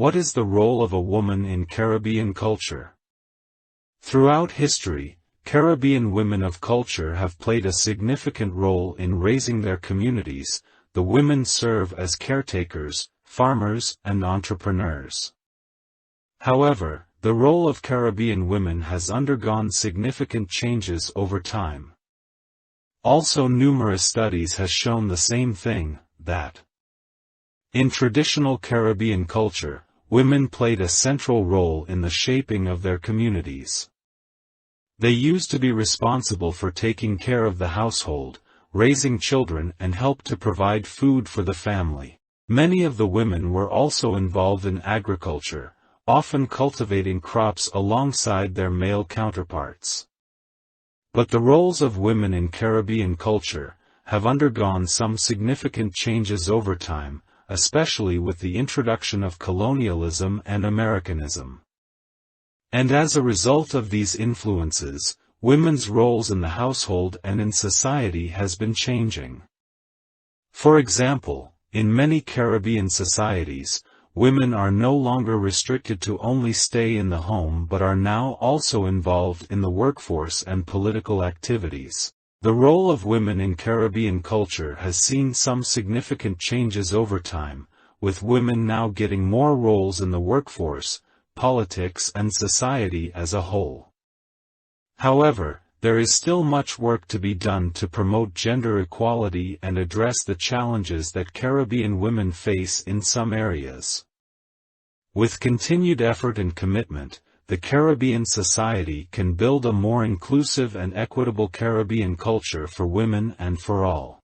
What is the role of a woman in Caribbean culture? Throughout history, Caribbean women of culture have played a significant role in raising their communities. The women serve as caretakers, farmers, and entrepreneurs. However, the role of Caribbean women has undergone significant changes over time. Also, numerous studies have shown the same thing, that in traditional Caribbean culture, women played a central role in the shaping of their communities. They used to be responsible for taking care of the household, raising children, and helped to provide food for the family. Many of the women were also involved in agriculture, often cultivating crops alongside their male counterparts. But the roles of women in Caribbean culture have undergone some significant changes over time, especially with the introduction of colonialism and Americanism. And as a result of these influences, women's roles in the household and in society has been changing. For example, in many Caribbean societies, women are no longer restricted to only stay in the home but are now also involved in the workforce and political activities. The role of women in Caribbean culture has seen some significant changes over time, with women now getting more roles in the workforce, politics, and society as a whole. However, there is still much work to be done to promote gender equality and address the challenges that Caribbean women face in some areas. With continued effort and commitment, the Caribbean society can build a more inclusive and equitable Caribbean culture for women and for all.